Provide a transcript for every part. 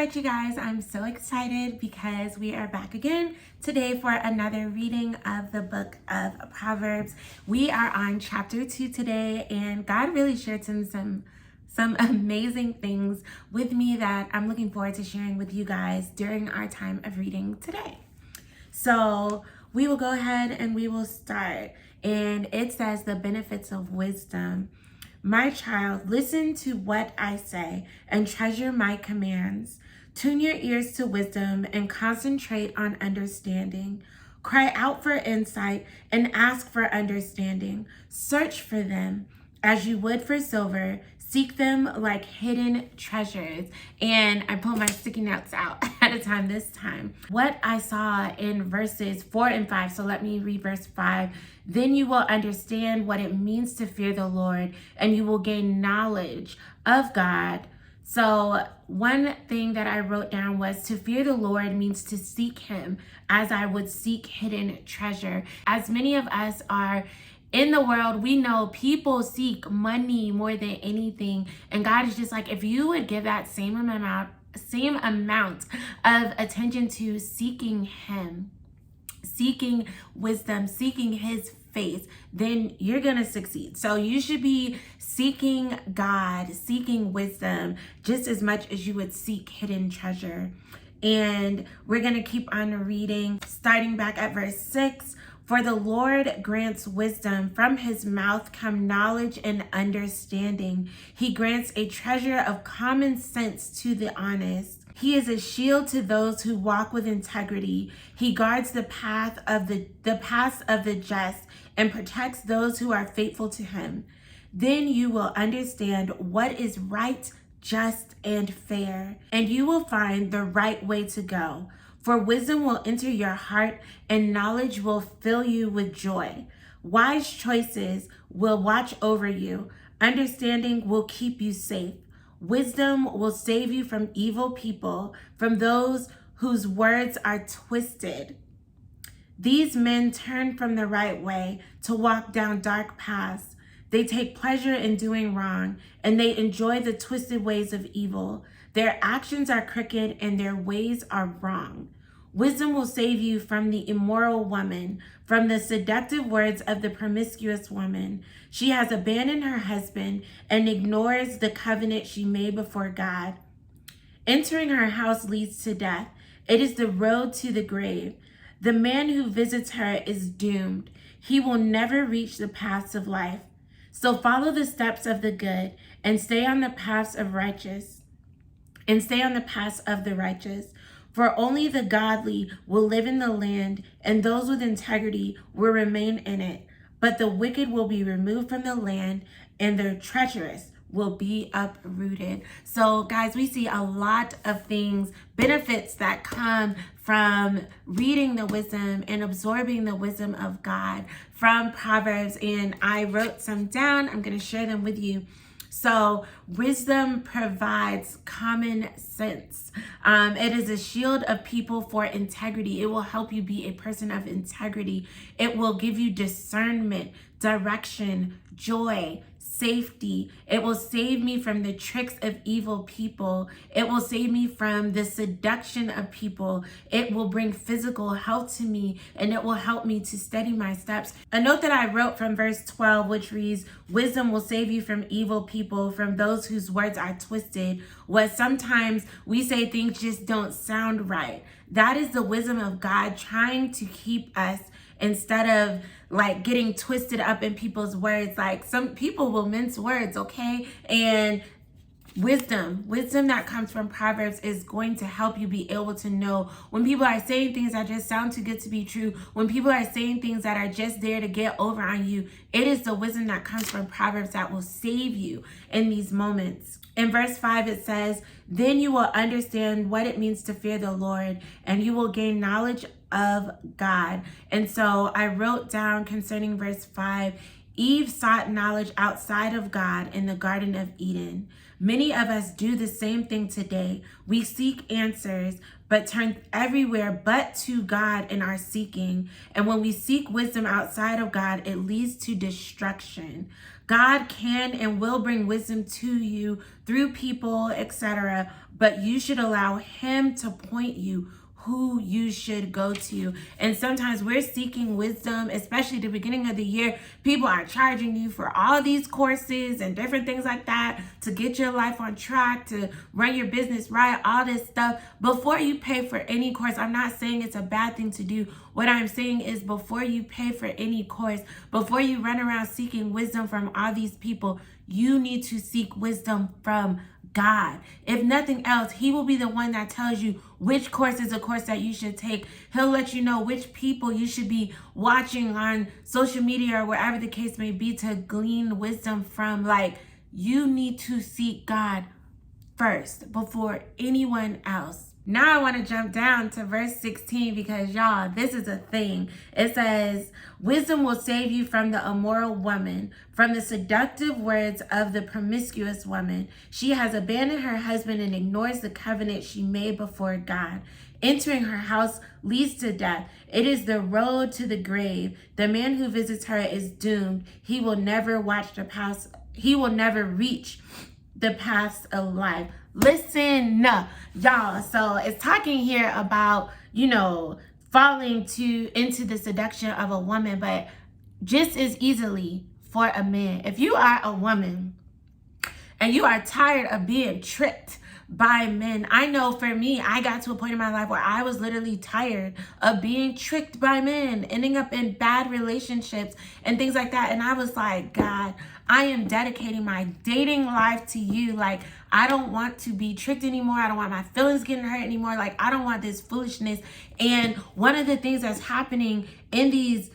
right, you guys, I'm so excited because we are back again today for another reading of the book of Proverbs. We are on chapter 2 today, and God really shared some amazing things with me that I'm looking forward to sharing with you guys during our time of reading today. So we will go ahead and we will start. And it says the benefits of wisdom. My child, listen to what I say and treasure my commands. Tune your ears to wisdom and concentrate on understanding. Cry out for insight and ask for understanding. Search for them as you would for silver. Seek them like hidden treasures. And I pulled my sticky notes out at a time this time. What I saw in verses 4 and 5, so let me read verse 5. Then you will understand what it means to fear the Lord, and you will gain knowledge of God. So one thing that I wrote down was to fear the Lord means to seek him as I would seek hidden treasure. As many of us are in the world, we know people seek money more than anything. And God is just like, if you would give that same amount of attention to seeking him, seeking wisdom, seeking his face, then you're gonna succeed. So you should be seeking God, seeking wisdom just as much as you would seek hidden treasure. And we're gonna keep on reading, starting back at verse 6. For the Lord grants wisdom, from his mouth come knowledge and understanding. He grants a treasure of common sense to the honest. He is a shield to those who walk with integrity. He guards the paths of the just and protects those who are faithful to him. Then you will understand what is right, just, and fair, and you will find the right way to go. For wisdom will enter your heart, and knowledge will fill you with joy. Wise choices will watch over you. Understanding will keep you safe. Wisdom will save you from evil people, from those whose words are twisted. These men turn from the right way to walk down dark paths. They take pleasure in doing wrong, and they enjoy the twisted ways of evil. Their actions are crooked, and their ways are wrong. Wisdom will save you from the immoral woman, from the seductive words of the promiscuous woman. She has abandoned her husband and ignores the covenant she made before God. Entering her house leads to death. It is the road to the grave. The man who visits her is doomed. He will never reach the paths of life. So follow the steps of the good and stay on the paths of the righteous. For only the godly will live in the land, and those with integrity will remain in it. But the wicked will be removed from the land, and the treacherous will be uprooted. So guys, we see a lot of things, benefits that come from reading the wisdom and absorbing the wisdom of God from Proverbs. And I wrote some down. I'm going to share them with you. So wisdom provides common sense. It is a shield of people for integrity. It will help you be a person of integrity. It will give you discernment, direction, joy, safety. It will save me from the tricks of evil people. It will save me from the seduction of people. It will bring physical health to me, and it will help me to steady my steps. A note that I wrote from verse 12, which reads, wisdom will save you from evil people, from those whose words are twisted, was sometimes we say things just don't sound right. That is the wisdom of God trying to keep us, instead of like getting twisted up in people's words. Like some people will mince words, okay? And wisdom that comes from Proverbs is going to help you be able to know when people are saying things that just sound too good to be true, when people are saying things that are just there to get over on you. It is the wisdom that comes from Proverbs that will save you in these moments. In verse 5, it says, then you will understand what it means to fear the Lord, and you will gain knowledge of God. And so I wrote down concerning verse 5, Eve sought knowledge outside of God in the Garden of Eden. Many of us do the same thing today. We seek answers, but turn everywhere but to God in our seeking. And when we seek wisdom outside of God, it leads to destruction. God can and will bring wisdom to you through people, etc., but you should allow him to point you who you should go to. And sometimes we're seeking wisdom, especially the beginning of the year. People are charging you for all these courses and different things like that to get your life on track, to run your business right, all this stuff. Before you pay for any course, I'm not saying it's a bad thing to do. What I'm saying is before you pay for any course, before you run around seeking wisdom from all these people, you need to seek wisdom from God. If nothing else, he will be the one that tells you which course is a course that you should take. He'll let you know which people you should be watching on social media or wherever the case may be to glean wisdom from. Like, you need to seek God first before anyone else. Now I want to jump down to verse 16 because, y'all, this is a thing. It says, wisdom will save you from the immoral woman, from the seductive words of the promiscuous woman. She has abandoned her husband and ignores the covenant she made before God. Entering her house leads to death. It is the road to the grave. The man who visits her is doomed. He will never reach the paths of life. Listen, y'all. So it's talking here about, falling into the seduction of a woman, but just as easily for a man. If you are a woman and you are tired of being tricked by men, I know for me, I got to a point in my life where I was literally tired of being tricked by men, ending up in bad relationships and things like that. And I was like, God, I am dedicating my dating life to you. Like, I don't want to be tricked anymore. I don't want my feelings getting hurt anymore. Like, I don't want this foolishness. And one of the things that's happening in these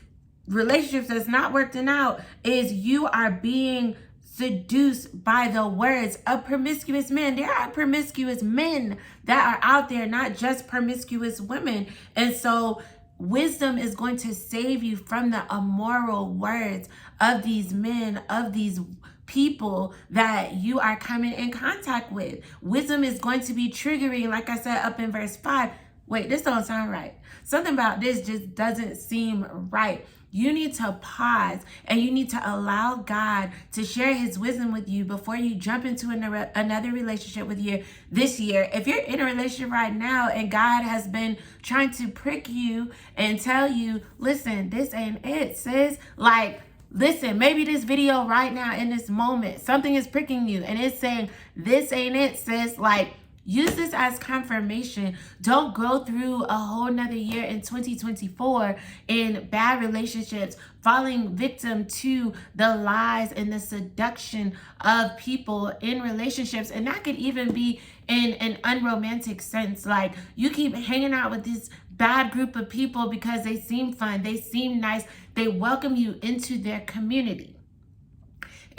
relationships that's not working out is you are being seduced by the words of promiscuous men. There are promiscuous men that are out there, not just promiscuous women. And so wisdom is going to save you from the immoral words of these men, of these people that you are coming in contact with. Wisdom is going to be triggering, like I said up in verse 5. Wait, this don't sound right. Something about this just doesn't seem right. You need to pause and you need to allow God to share his wisdom with you before you jump into another relationship with you this year. If you're in a relationship right now and God has been trying to prick you and tell you, listen, this ain't it, sis. Like, listen, maybe this video right now in this moment, something is pricking you and it's saying, this ain't it, sis. Like, use this as confirmation. Don't go through a whole nother year in 2024 in bad relationships, falling victim to the lies and the seduction of people in relationships. And that could even be in an unromantic sense. Like, you keep hanging out with this bad group of people because they seem fun, they seem nice, they welcome you into their community.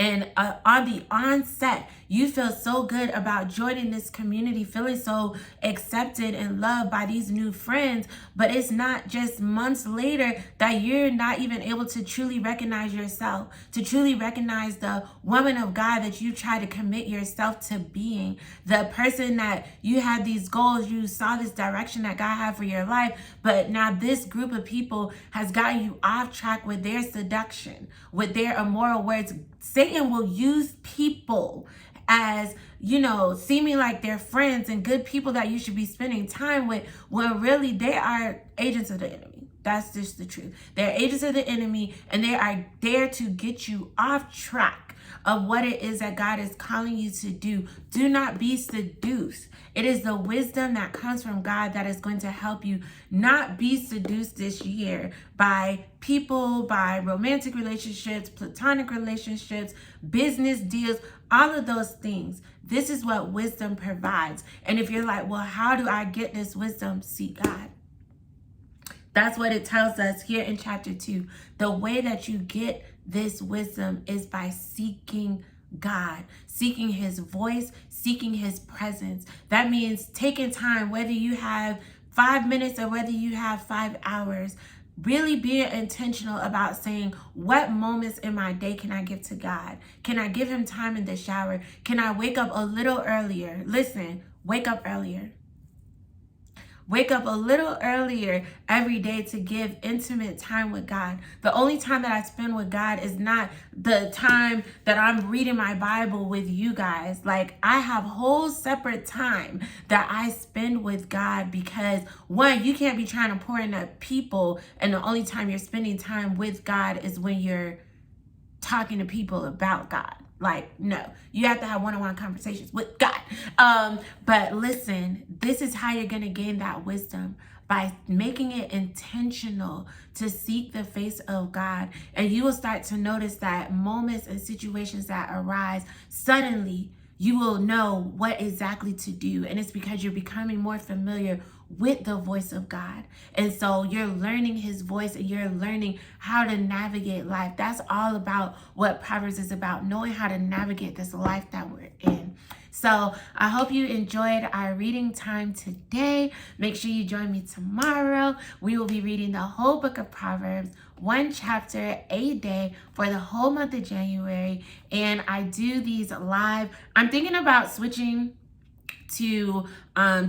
And on the onset, you feel so good about joining this community, feeling so accepted and loved by these new friends. But it's not just months later that you're not even able to truly recognize yourself, to truly recognize the woman of God that you try to commit yourself to being, the person that you had these goals, you saw this direction that God had for your life. But now this group of people has gotten you off track with their seduction, with their immoral words. Satan will use people as, seeming like they're friends and good people that you should be spending time with, when really they are agents of the enemy. That's just the truth. They're agents of the enemy, and they are there to get you off track of what it is that God is calling you to do. Do not be seduced. It is the wisdom that comes from God that is going to help you not be seduced this year by people, by romantic relationships, platonic relationships, business deals, all of those things. This is what wisdom provides. And if you're like, well, how do I get this wisdom? Seek God. That's what it tells us here in chapter 2. The way that you get this wisdom is by seeking God, seeking his voice, seeking his presence. That means taking time, whether you have 5 minutes or whether you have 5 hours. really being intentional about saying, what moments in my day can I give to God? Can I give him time in the shower? Can I wake up a little earlier? Listen, wake up earlier. Wake up a little earlier every day to give intimate time with God. The only time that I spend with God is not the time that I'm reading my Bible with you guys. Like, I have whole separate time that I spend with God because, one, you can't be trying to pour into people, and the only time you're spending time with God is when you're talking to people about God. Like, no, you have to have one-on-one conversations with God. But listen, this is how you're going to gain that wisdom, by making it intentional to seek the face of God. And you will start to notice that moments and situations that arise, suddenly you will know what exactly to do. And it's because you're becoming more familiar with the voice of God. And so you're learning his voice, and you're learning how to navigate life. That's all about what Proverbs is about, knowing how to navigate this life that we're in. So I hope you enjoyed our reading time today. Make sure you join me tomorrow. We will be reading the whole book of Proverbs, one chapter a day, for the whole month of January. And I do these live. I'm thinking about switching to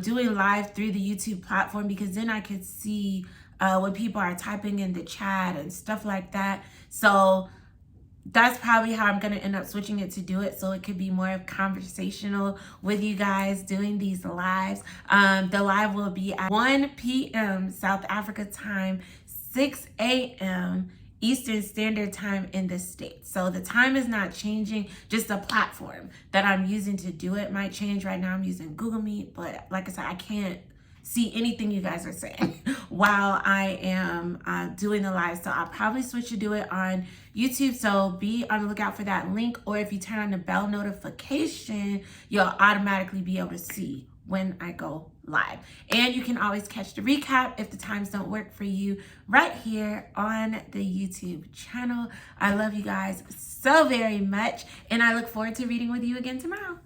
doing live through the YouTube platform, because then I could see what people are typing in the chat and stuff like that. So that's probably how I'm going to end up switching it to do it, so it could be more conversational with you guys doing these lives. The live will be at 1 p.m. South Africa time, 6 a.m. Eastern Standard Time in the States. So the time is not changing, just the platform that I'm using to do it might change. Right now I'm using Google Meet, but like I said, I can't see anything you guys are saying while I am doing the live. So I'll probably switch to do it on YouTube. So be on the lookout for that link, or if you turn on the bell notification, you'll automatically be able to see when I go live. And you can always catch the recap if the times don't work for you right here on the YouTube channel. I love you guys so very much, and I look forward to reading with you again tomorrow.